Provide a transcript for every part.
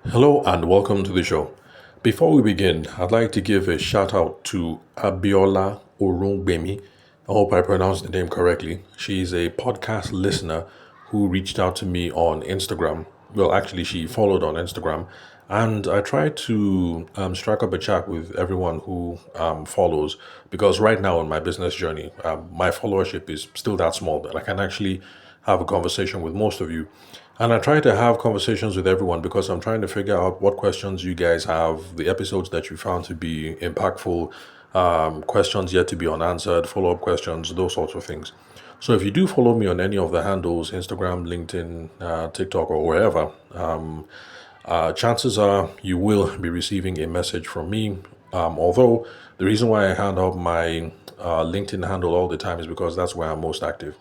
Hello and welcome to the show. Before we begin, I'd like to give a shout out to Abiola Orungbemi. I hope I pronounced the name correctly. She's a podcast listener who reached out to me on Instagram. Well, actually, she followed on Instagram. And I try to strike up a chat with everyone who follows because right now in my business journey, my followership is still that small that I can actually have a conversation with most of you. And I try to have conversations with everyone because I'm trying to figure out what questions you guys have, the episodes that you found to be impactful, questions yet to be unanswered, follow up questions, those sorts of things. So if you do follow me on any of the handles, Instagram, LinkedIn, TikTok, or wherever, chances are you will be receiving a message from me. Although the reason why I hand out my LinkedIn handle all the time is because that's where I'm most active.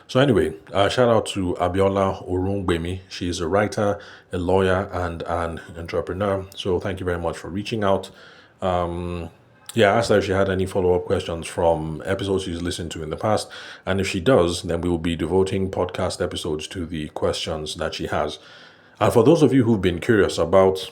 So anyway, shout out to Abiola Orungbemi. She is a writer, a lawyer, and an entrepreneur. So thank you very much for reaching out. Yeah, I asked her if she had any follow-up questions from episodes she's listened to in the past. And if she does, then we will be devoting podcast episodes to the questions that she has. And for those of you who've been curious about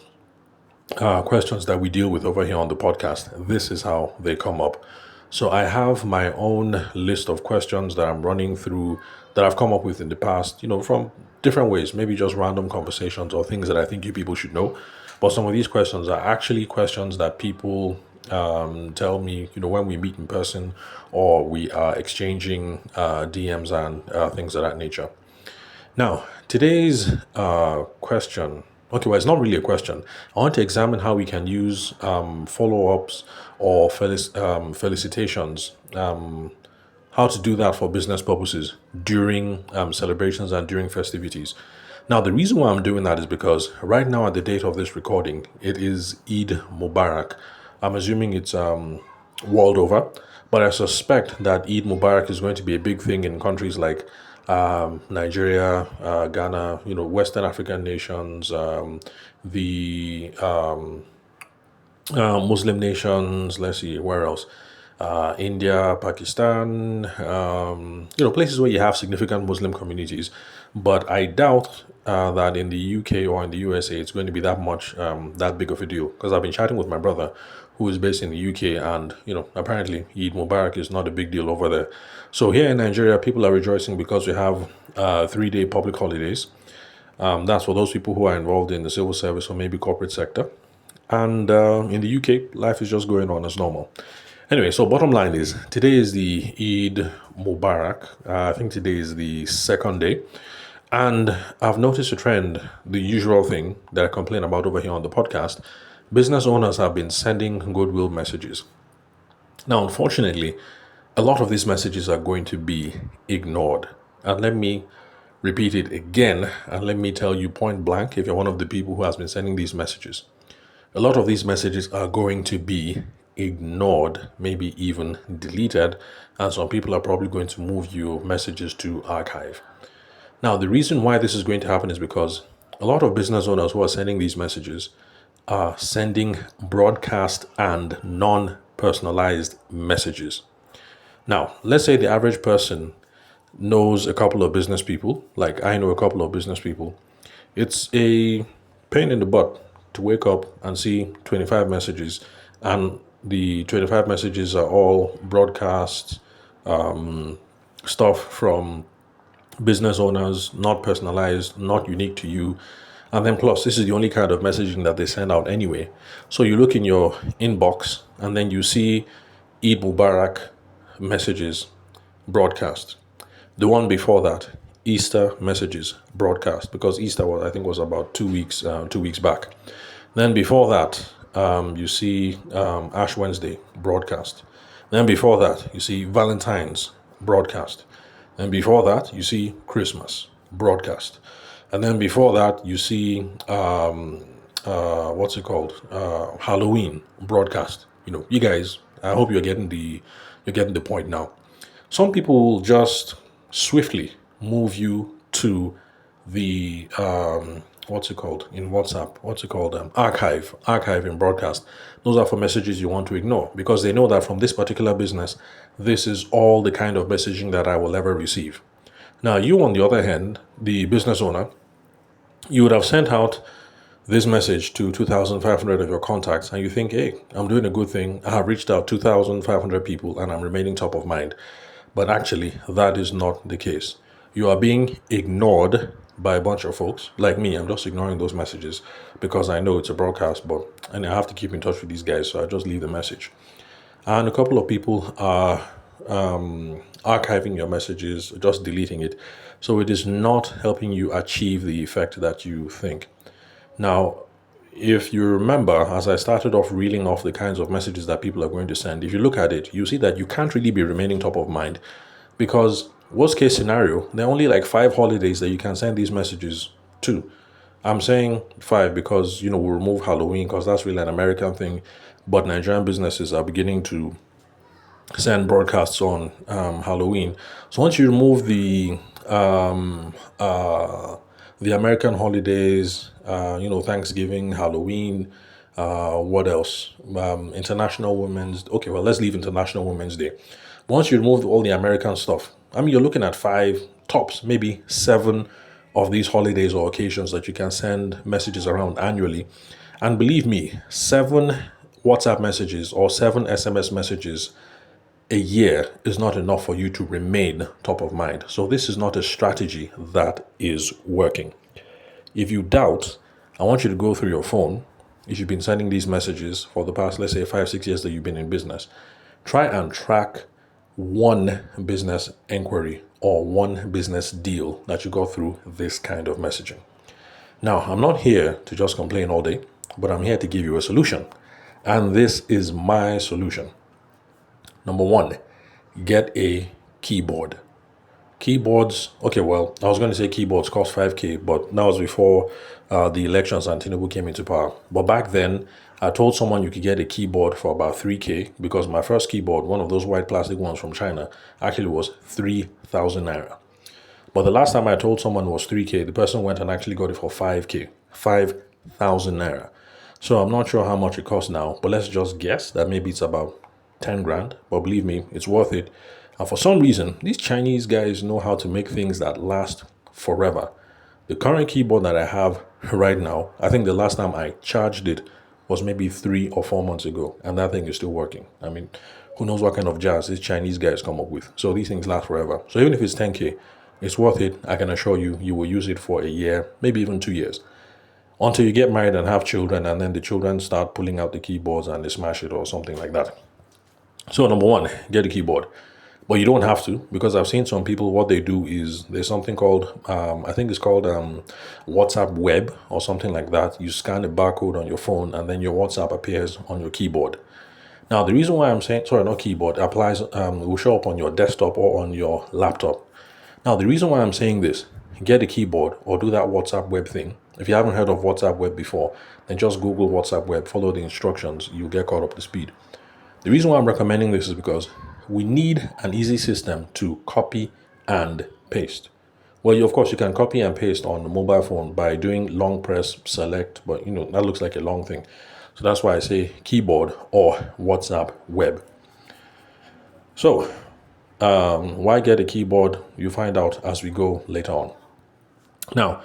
questions that we deal with over here on the podcast, this is how they come up. So I have my own list of questions that I'm running through that I've come up with in the past, from different ways, maybe just random conversations or things that I think you people should know. But some of these questions are actually questions that people tell me, when we meet in person or we are exchanging DMs and things of that nature. Now, today's question, okay, well, it's not really a question. I want to examine how we can use follow ups or felicitations, how to do that for business purposes during celebrations and during festivities. Now, the reason why I'm doing that is because right now, at the date of this recording, it is Eid Mubarak. I'm assuming it's world over, but I suspect that Eid Mubarak is going to be a big thing in countries like Nigeria, Ghana, Western African nations, the Muslim nations. Let's see, where else? India, Pakistan, places where you have significant Muslim communities. But I doubt that in the UK or in the USA it's going to be that much, that big of a deal. Because I've been chatting with my brother who is based in the UK, and apparently Eid Mubarak is not a big deal over there. So here in Nigeria, people are rejoicing because we have 3 day public holidays. That's for those people who are involved in the civil service or maybe corporate sector. And in the UK, life is just going on as normal. Anyway, so bottom line is today is the Eid Mubarak. I think today is the second day. And I've noticed a trend, the usual thing that I complain about over here on the podcast. Business owners have been sending goodwill messages. Now, unfortunately, a lot of these messages are going to be ignored. And let me repeat it again, and let me tell you point blank if you're one of the people who has been sending these messages. A lot of these messages are going to be ignored, maybe even deleted, and some people are probably going to move your messages to archive. Now, the reason why this is going to happen is because a lot of business owners who are sending these messages are sending broadcast and non-personalized messages. Now, let's say the average person knows a couple of business people, like I know a couple of business people. It's a pain in the butt to wake up and see 25 messages, and the 25 messages are all broadcast stuff from business owners, not personalized, not unique to you. And then plus, this is the only kind of messaging that they send out anyway. So you look in your inbox and then you see Eid Mubarak messages broadcast. The one before that, Easter messages broadcast, because Easter was, I think, was about 2 weeks back. Then before that, you see Ash Wednesday broadcast. Then before that, you see Valentine's broadcast. And before that, you see Christmas broadcast. And then before that, you see what's it called? Halloween broadcast. You guys, I hope you're getting the point now. Some people will just swiftly move you to the what's it called in WhatsApp? What's it called? Archive in broadcast. Those are for messages you want to ignore because they know that from this particular business, this is all the kind of messaging that I will ever receive. Now, you, on the other hand, the business owner, you would have sent out this message to 2,500 of your contacts and you think, hey, I'm doing a good thing. I have reached out 2,500 people and I'm remaining top of mind. But actually, that is not the case. You are being ignored by a bunch of folks like me. I'm just ignoring those messages because I know it's a broadcast, and I have to keep in touch with these guys, so I just leave the message. And a couple of people are archiving your messages, just deleting it. So it is not helping you achieve the effect that you think. Now, if you remember, as I started off reeling off the kinds of messages that people are going to send, if you look at it, you see that you can't really be remaining top of mind because, worst case scenario, there are only like 5 holidays that you can send these messages to. I'm saying 5 because, we'll remove Halloween because that's really an American thing, but Nigerian businesses are beginning to send broadcasts on Halloween. So once you remove the American holidays, Thanksgiving, Halloween, what else? International Women's. Okay, well, let's leave International Women's Day. Once you remove all the American stuff, I mean, you're looking at 5 tops, maybe 7 of these holidays or occasions that you can send messages around annually. And believe me, 7 WhatsApp messages or 7 SMS messages a year is not enough for you to remain top of mind. So this is not a strategy that is working. If you doubt, I want you to go through your phone. If you've been sending these messages for the past, let's say 5-6 years that you've been in business, try and track one business inquiry or one business deal that you got through this kind of messaging. Now, I'm not here to just complain all day, but I'm here to give you a solution. And this is my solution. Number 1, get a keyboard. Keyboards, okay, well, I was going to say keyboards cost 5K, but that was before the elections and Tinubu came into power. But back then, I told someone you could get a keyboard for about 3K because my first keyboard, one of those white plastic ones from China, actually was 3,000 naira. But the last time I told someone it was 3K, the person went and actually got it for 5K, 5,000 naira. So I'm not sure how much it costs now, but let's just guess that maybe it's about 10 grand. But believe me, it's worth it. And for some reason, these Chinese guys know how to make things that last forever. The current keyboard that I have right now, I think the last time I charged it was maybe 3 or 4 months ago, and that thing is still working. I mean, who knows what kind of jazz these Chinese guys come up with. So these things last forever. So even if it's 10K, it's worth it. I can assure you, you will use it for a year, maybe even 2 years. Until you get married and have children, and then the children start pulling out the keyboards and they smash it or something like that. So number 1, get a keyboard. But you don't have to, because I've seen some people, what they do is there's something called, I think it's called WhatsApp Web or something like that. You scan a barcode on your phone and then your WhatsApp appears on your keyboard. Now, the reason why I'm saying, sorry, not keyboard, applies, will show up on your desktop or on your laptop. Now, the reason why I'm saying this, get a keyboard or do that WhatsApp Web thing. If you haven't heard of WhatsApp Web before, then just Google WhatsApp Web, follow the instructions, you'll get caught up to speed. The reason why I'm recommending this is because we need an easy system to copy and paste. Well, of course, you can copy and paste on the mobile phone by doing long press select, but that looks like a long thing. So that's why I say keyboard or WhatsApp Web. So why get a keyboard? You find out as we go later on. Now,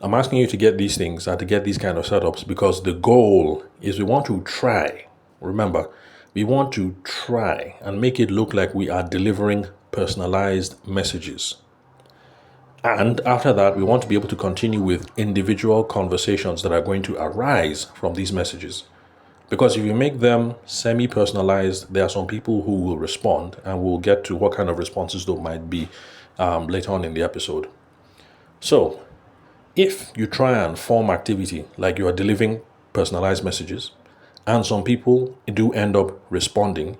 I'm asking you to get these things and to get these kind of setups because the goal is we want to try. Remember, we want to try and make it look like we are delivering personalized messages. And after that, we want to be able to continue with individual conversations that are going to arise from these messages. Because if you make them semi-personalized, there are some people who will respond, and we'll get to what kind of responses those might be later on in the episode. So, if you try and form activity like you are delivering personalized messages, and some people do end up responding,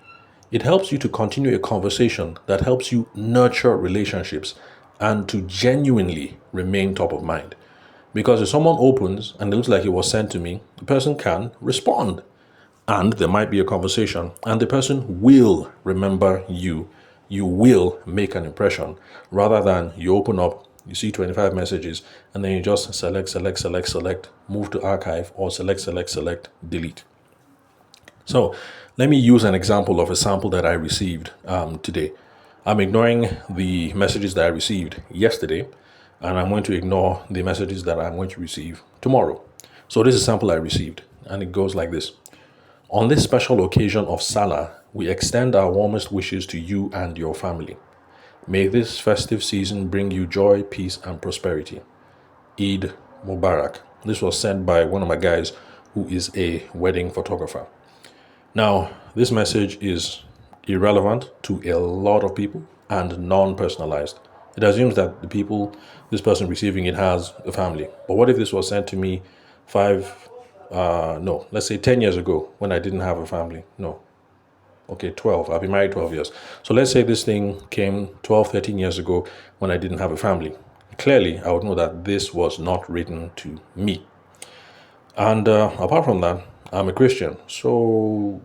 it helps you to continue a conversation that helps you nurture relationships and to genuinely remain top of mind. Because if someone opens and it looks like it was sent to me, the person can respond. And there might be a conversation, and the person will remember you. You will make an impression rather than you open up, you see 25 messages, and then you just select, move to archive, or select, delete. So let me use an example of a sample that I received today. I'm ignoring the messages that I received yesterday, and I'm going to ignore the messages that I'm going to receive tomorrow. So this is a sample I received, and it goes like this. On this special occasion of Salah, we extend our warmest wishes to you and your family. May this festive season bring you joy, peace, and prosperity. Eid Mubarak. This was sent by one of my guys who is a wedding photographer. Now, this message is irrelevant to a lot of people and non-personalized. It assumes that this person receiving it has a family. But what if this was sent to me let's say 10 years ago when I didn't have a family? No. Okay, 12. I've been married 12 years. So let's say this thing came 12, 13 years ago when I didn't have a family. Clearly, I would know that this was not written to me. And apart from that, I'm a Christian. So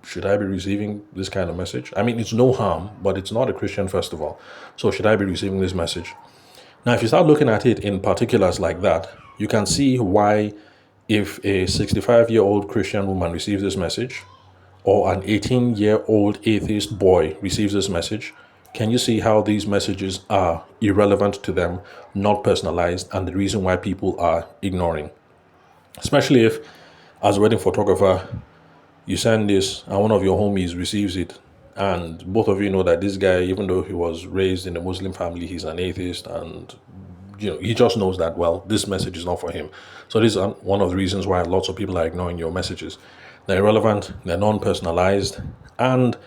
should I be receiving this kind of message? I mean, it's no harm, but it's not a Christian festival. So should I be receiving this message? Now, if you start looking at it in particulars like that, you can see why if a 65-year-old Christian woman receives this message, or an 18-year-old atheist boy receives this message, can you see how these messages are irrelevant to them, not personalized, and the reason why people are ignoring? Especially if, as a wedding photographer, you send this and one of your homies receives it, and both of you know that this guy, even though he was raised in a Muslim family, he's an atheist, and he just knows that, well, this message is not for him. So this is one of the reasons why lots of people are ignoring your messages. They're irrelevant, they're non-personalized, and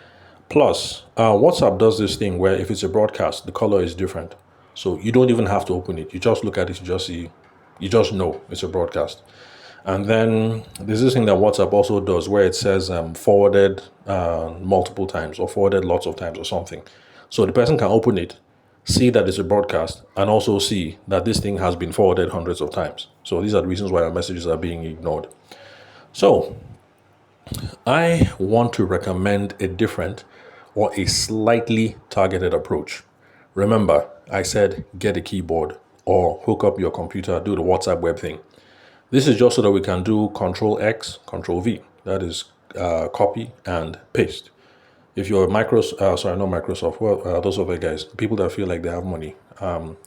plus, WhatsApp does this thing where if it's a broadcast, the color is different. So you don't even have to open it. You just look at it, you just know it's a broadcast. And then there's this thing that WhatsApp also does where it says forwarded multiple times or forwarded lots of times or something. So the person can open it, see that it's a broadcast, and also see that this thing has been forwarded hundreds of times. So these are the reasons why our messages are being ignored. So I want to recommend a different or a slightly targeted approach. Remember, I said get a keyboard or hook up your computer, do the WhatsApp web thing. This is just so that we can do Control X, Control V. That is copy and paste. If you're not Microsoft, well, those other guys, people that feel like they have money,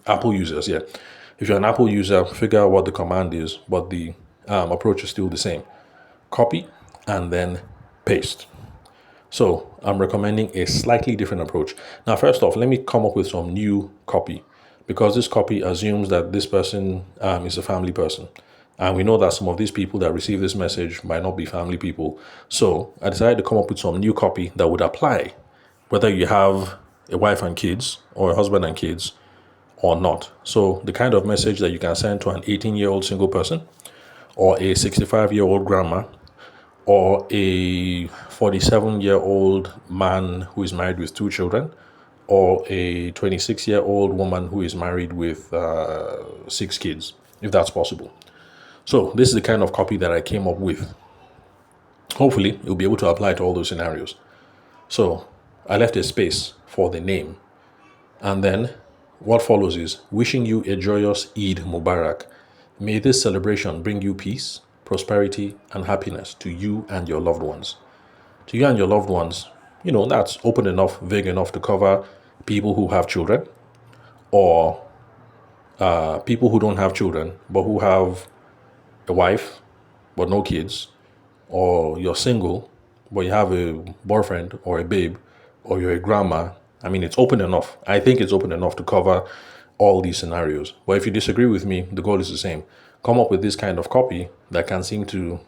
Apple users, yeah. If you're an Apple user, figure out what the command is, but the approach is still the same. Copy and then paste. So I'm recommending a slightly different approach. Now, first off, let me come up with some new copy, because this copy assumes that this person is a family person. And we know that some of these people that receive this message might not be family people. So I decided to come up with some new copy that would apply whether you have a wife and kids or a husband and kids or not. So the kind of message that you can send to an 18-year-old single person or a 65-year-old grandma or a 47-year-old man who is married with 2 children or a 26-year-old woman who is married with 6 kids, if that's possible. So this is the kind of copy that I came up with. Hopefully, you'll be able to apply to all those scenarios. So I left a space for the name. And then what follows is wishing you a joyous Eid Mubarak. May this celebration bring you peace, prosperity, and happiness to you and your loved ones. To you and your loved ones, that's open enough, vague enough to cover people who have children or people who don't have children, but who have a wife, but no kids, or you're single, but you have a boyfriend or a babe, or you're a grandma. I mean, it's open enough. I think it's open enough to cover all these scenarios. But if you disagree with me, the goal is the same. Come up with this kind of copy that can seem to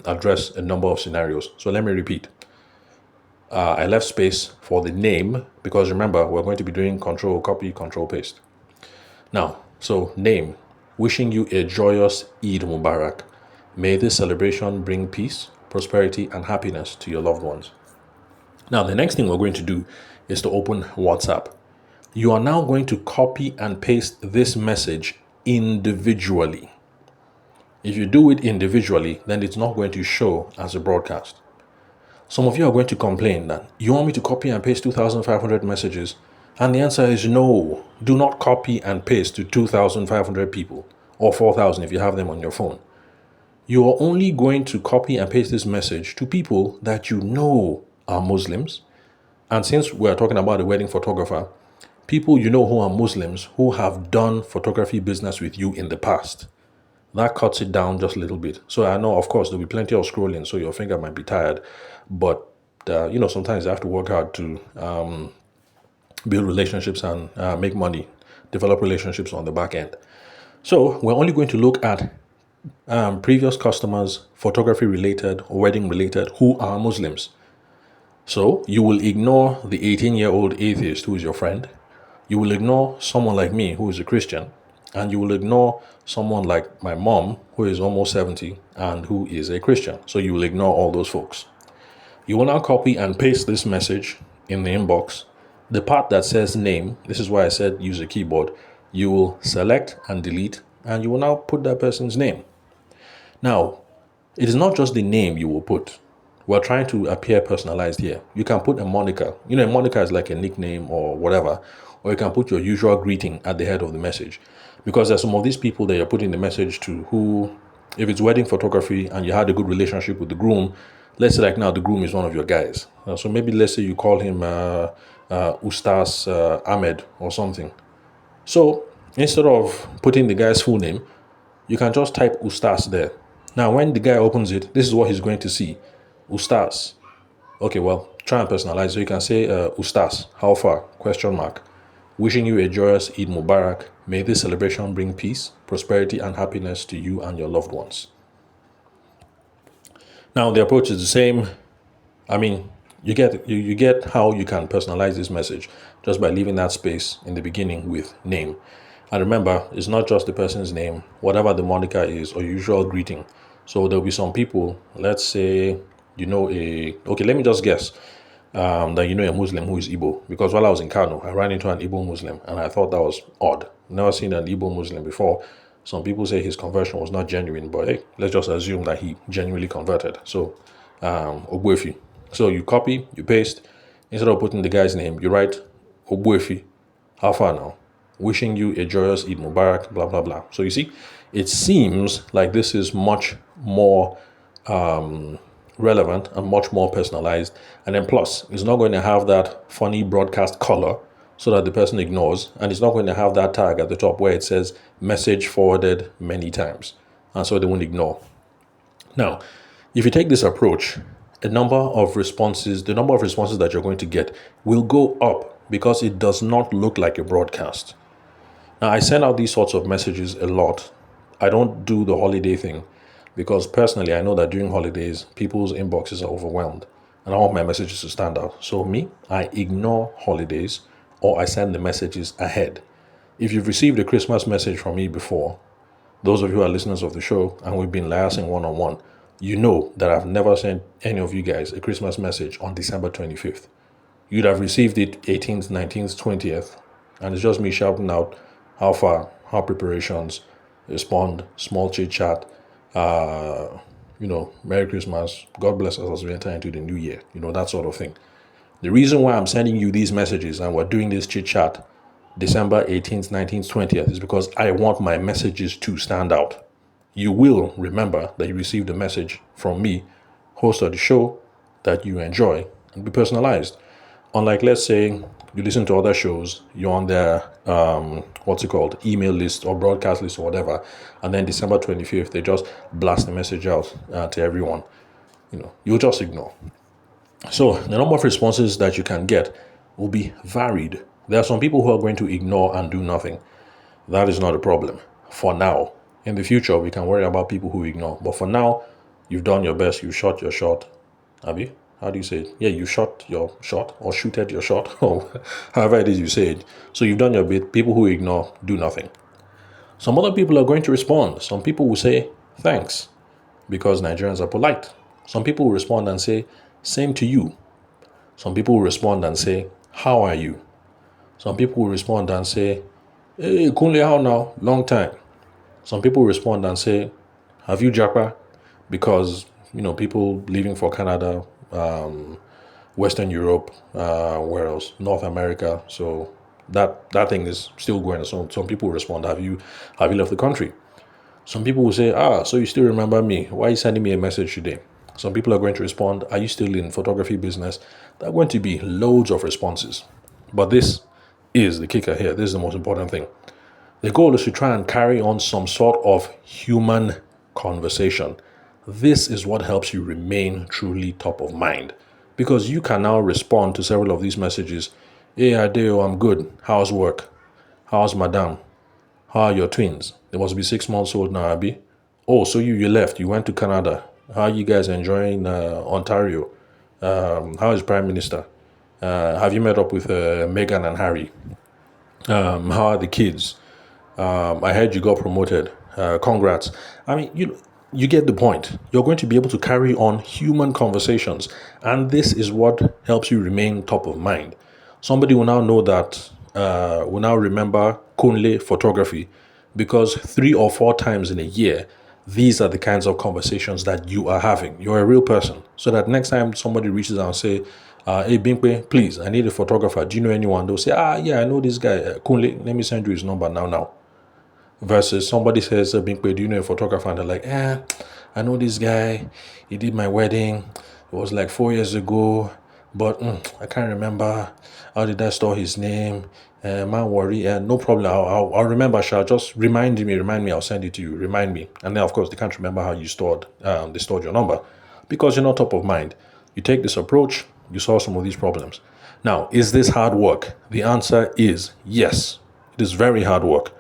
address a number of scenarios. So let me repeat. I left space for the name because remember, we're going to be doing Control Copy, Control Paste. Now, so name. Wishing you a joyous Eid Mubarak. May this celebration bring peace, prosperity, and happiness to your loved ones. Now, the next thing we're going to do is to open WhatsApp. You are now going to copy and paste this message individually. If you do it individually, then it's not going to show as a broadcast. Some of you are going to complain that you want me to copy and paste 2,500 messages. And the answer is no. Do not copy and paste to 2,500 people or 4,000 if you have them on your phone. You are only going to copy and paste this message to people that you know are Muslims. And since we're talking about a wedding photographer, people you know who are Muslims who have done photography business with you in the past. that cuts it down just a little bit. So I know, of course, there'll be plenty of scrolling, so your finger might be tired, but sometimes you have to work hard to build relationships and make money, develop relationships on the back end. So we're only going to look at previous customers, photography related or wedding related, who are Muslims. So you will ignore the 18-year-old atheist who is your friend. You will ignore someone like me who is a Christian. And you will ignore someone like my mom who is almost 70 and who is a Christian. So you will ignore all those folks. You will now copy and paste this message in the inbox. The part that says name, this is why I said use a keyboard, you will select and delete, and you will now put that person's name. Now, it is not just the name you will put. We're trying to appear personalized here. You can put a moniker. A moniker is like a nickname or whatever. Or you can put your usual greeting at the head of the message. Because there's some of these people that you're putting the message to who, if it's wedding photography and you had a good relationship with the groom, let's say like now the groom is one of your guys. So maybe let's say you call him Ustaz Ahmed or something. So instead of putting the guy's full name, you can just type Ustaz there. Now, when the guy opens it, this is what he's going to see. Ustaz. Okay, well, try and personalize. So you can say, Ustaz, how far? Question mark. Wishing you a joyous Eid Mubarak. May this celebration bring peace, prosperity, and happiness to you and your loved ones. Now, the approach is the same. I mean, you get how you can personalize this message just by leaving that space in the beginning with name. And remember, it's not just the person's name, whatever the moniker is or usual greeting. So there'll be some people, let's say, let me just guess that a Muslim who is Igbo. Because while I was in Kano, I ran into an Igbo Muslim and I thought that was odd. Never seen an Igbo Muslim before. Some people say his conversion was not genuine, but hey, let's just assume that he genuinely converted. So, Ogbuefi. So you copy, you paste. Instead of putting the guy's name, you write Ogbuefi. How far now? Wishing you a joyous Eid Mubarak, blah, blah, blah. So you see, it seems like this is much more relevant and much more personalized. And then plus, it's not going to have that funny broadcast color so that the person ignores. And it's not going to have that tag at the top where it says message forwarded many times. And so they won't ignore. Now, if you take this approach, the number of responses that you're going to get will go up because it does not look like a broadcast. Now, I send out these sorts of messages a lot. I don't do the holiday thing because personally, I know that during holidays, people's inboxes are overwhelmed and I want my messages to stand out. So I ignore holidays or I send the messages ahead. If you've received a Christmas message from me before, those of you who are listeners of the show and we've been liaising one-on-one, you know that I've never sent any of you guys a Christmas message on December 25th. You'd have received it 18th, 19th, 20th, and it's just me shouting out how far, how preparations, respond, small chit chat, Merry Christmas, God bless us as we enter into the new year, that sort of thing. The reason why I'm sending you these messages and we're doing this chit chat December 18th, 19th, 20th is because I want my messages to stand out. You will remember that you received a message from me, host of the show, that you enjoy and be personalized. Unlike, let's say, you listen to other shows, you're on their, email list or broadcast list or whatever, and then December 25th, they just blast the message out to everyone. You'll just ignore. So the number of responses that you can get will be varied. There are some people who are going to ignore and do nothing. That is not a problem for now. In the future, we can worry about people who ignore. But for now, you've done your best. You shot your shot. Abi? How do you say it? Yeah, you shot your shot or shooted your shot or however it is you say it. So you've done your bit. People who ignore do nothing. Some other people are going to respond. Some people will say thanks because Nigerians are polite. Some people will respond and say same to you. Some people will respond and say how are you? Some people will respond and say hey, Kunle, how now? Long time. Some people respond and say, have you japa? Because, people leaving for Canada, Western Europe, where else? North America. So that thing is still going. So some people respond, have you left the country? Some people will say, so you still remember me. Why are you sending me a message today? Some people are going to respond, are you still in photography business? There are going to be loads of responses. But this is the kicker here. This is the most important thing. The goal is to try and carry on some sort of human conversation. This is what helps you remain truly top of mind because you can now respond to several of these messages. Hey, Adeo, I'm good. How's work? How's madam? How are your twins? They must be 6 months old now, Abby. Oh, so you left. You went to Canada. How are you guys enjoying Ontario? How is Prime Minister? Have you met up with Meghan and Harry? How are the kids? I heard you got promoted. Congrats. I mean, you get the point. You're going to be able to carry on human conversations, and this is what helps you remain top of mind. Somebody will now know that, will now remember Kunle photography because 3 or 4 times in a year, these are the kinds of conversations that you are having. You're a real person. So that next time somebody reaches out and say, hey, Bimpe, please, I need a photographer. Do you know anyone? They'll say, yeah, I know this guy, Kunle. Let me send you his number now. Versus somebody says, Bimpe, do you know a photographer? And they're like, I know this guy. He did my wedding. It was like 4 years ago. But I can't remember. How did I store his name? Man, worry. No problem. I'll remember. Shall just remind me. I'll send it to you. Remind me. And then, of course, they can't remember how you they stored your number because you're not top of mind. You take this approach, you solve some of these problems. Now, is this hard work? The answer is yes. It is very hard work.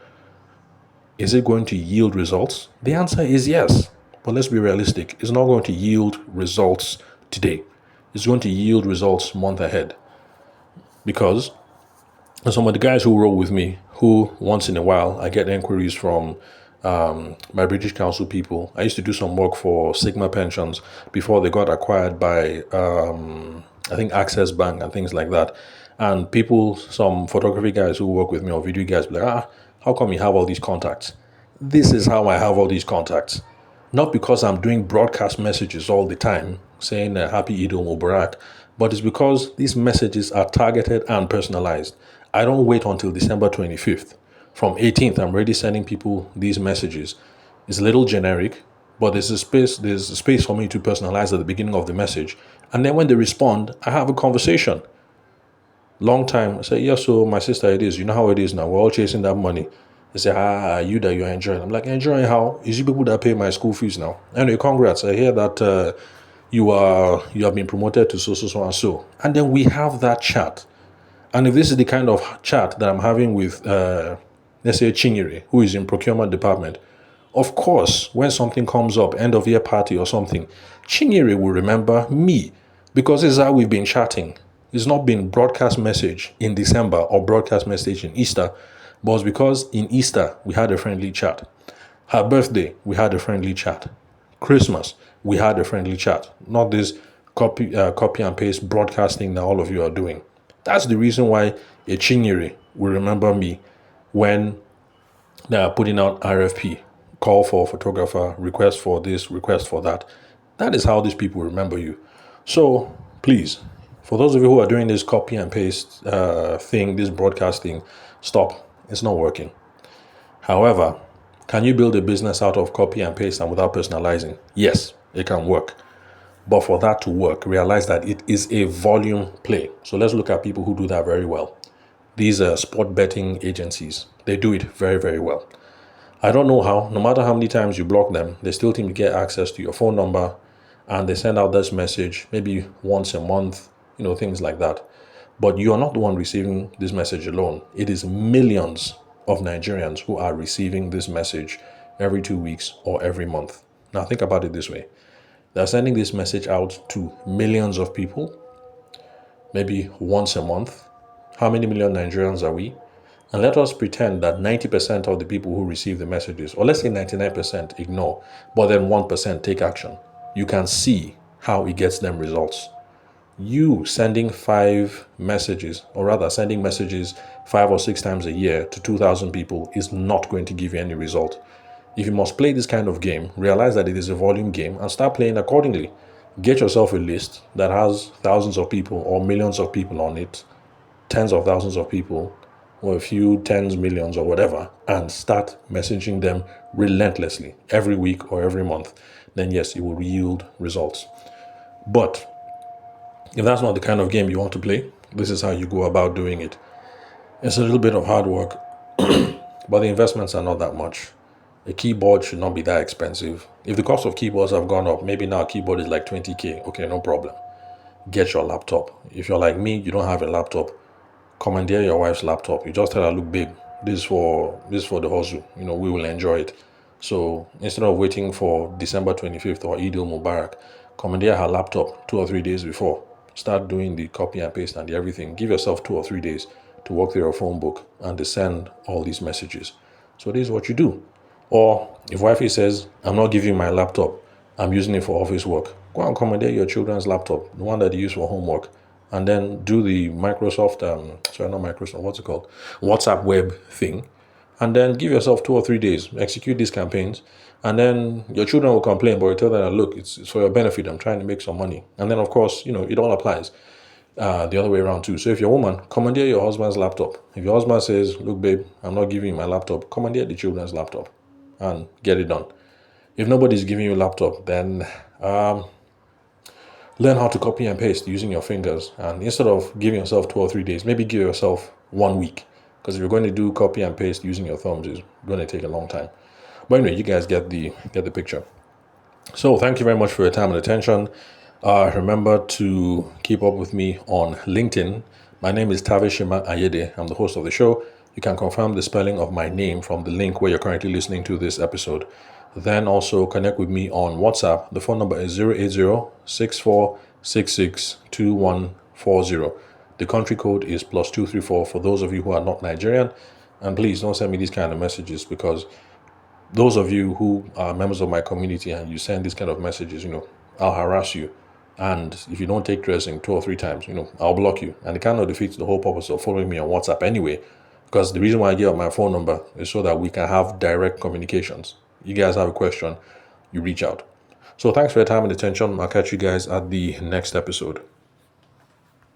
Is it going to yield results? The answer is yes. But let's be realistic. It's not going to yield results today. It's going to yield results month ahead. Because some of the guys who roll with me, who once in a while I get inquiries from my British Council people. I used to do some work for Sigma Pensions before they got acquired by, I think, Access Bank and things like that. And people, some photography guys who work with me or video guys, be like, how come you have all these contacts? This is how I have all these contacts. Not because I'm doing broadcast messages all the time saying Happy Eid al-Mubarak, but it's because these messages are targeted and personalized. I don't wait until December 25th. From 18th, I'm already sending people these messages. It's a little generic, but there's a space for me to personalize at the beginning of the message. And then when they respond, I have a conversation. Long time, I say, yeah, so my sister, it is. You know how it is now. We're all chasing that money. They say, you that you're enjoying. I'm like, enjoying how? Is you people that pay my school fees now. Anyway, congrats. I hear that you have been promoted to so and so. And then we have that chat. And if this is the kind of chat that I'm having with, let's say, Chinyere, who is in procurement department, of course, when something comes up, end of year party or something, Chinyere will remember me because this is how we've been chatting. It's not been broadcast message in December or broadcast message in Easter, but it's because in Easter we had a friendly chat. Her birthday, we had a friendly chat. Christmas, we had a friendly chat. Not this copy and paste broadcasting that all of you are doing. That's the reason why a Chinyere will remember me when they are putting out RFP, call for photographer, request for this, request for that. That is how these people remember you. So please, for those of you who are doing this copy and paste thing, this broadcasting, stop. It's not working. However, can you build a business out of copy and paste and without personalizing? Yes, it can work. But for that to work, realize that it is a volume play. So let's look at people who do that very well. These are sport betting agencies. They do it very, very well. I don't know how. No matter how many times you block them, they still seem to get access to your phone number and they send out this message maybe once a month, things like that. But you are not the one receiving this message alone. It is millions of Nigerians who are receiving this message every 2 weeks or every month. Now think about it this way. They're sending this message out to millions of people, maybe once a month. How many million Nigerians are we? And let us pretend that 90% of the people who receive the messages, or let's say 99% ignore, but then 1% take action. You can see how it gets them results. You sending 5 messages, or rather sending messages 5 or 6 times a year to 2,000 people is not going to give you any result. If you must play this kind of game, realize that it is a volume game and start playing accordingly. Get yourself a list that has thousands of people or millions of people on it, tens of thousands of people, or a few tens, millions, or whatever, and start messaging them relentlessly every week or every month. Then yes, it will yield results. But if that's not the kind of game you want to play, this is how you go about doing it. It's a little bit of hard work. but the investments are not that much. A keyboard should not be that expensive. If the cost of keyboards have gone up, maybe now a keyboard is like 20K. Okay, no problem. Get your laptop. If you're like me, you don't have a laptop, commandeer your wife's laptop. You just tell her, look, babe, this is for the hustle. We will enjoy it. So instead of waiting for December 25th or Eid al-Mubarak, commandeer her laptop 2 or 3 days before. Start doing the copy and paste and the everything. Give yourself 2 or 3 days to work through your phone book and to send all these messages. So this is what you do. Or if wifey says, I'm not giving you my laptop, I'm using it for office work, go and commandeer your children's laptop, the one that you use for homework, and then do the Microsoft, not Microsoft, what's it called? WhatsApp web thing. And then give yourself 2 or 3 days, execute these campaigns, and then your children will complain, but you tell them, look, it's for your benefit. I'm trying to make some money. And then, of course, it all applies the other way around too. So if you're a woman, commandeer your husband's laptop. If your husband says, look, babe, I'm not giving you my laptop, commandeer the children's laptop and get it done. If nobody's giving you a laptop, then learn how to copy and paste using your fingers. And instead of giving yourself 2 or 3 days, maybe give yourself 1 week. Because if you're going to do copy and paste using your thumbs, it's going to take a long time. But anyway, you guys get the picture. So thank you very much for your time and attention. Remember to keep up with me on LinkedIn. My name is Tavishima Ayede. I'm the host of the show. You can confirm the spelling of my name from the link where you're currently listening to this episode. Then also connect with me on WhatsApp. The phone number is 080-6466-2140. The country code is +234 for those of you who are not Nigerian. And please don't send me these kind of messages, because those of you who are members of my community and you send these kind of messages, I'll harass you. And if you don't take dressing 2 or 3 times, I'll block you. And it kind of defeats the whole purpose of following me on WhatsApp anyway. Because the reason why I give out my phone number is so that we can have direct communications. You guys have a question, you reach out. So thanks for your time and attention. I'll catch you guys at the next episode.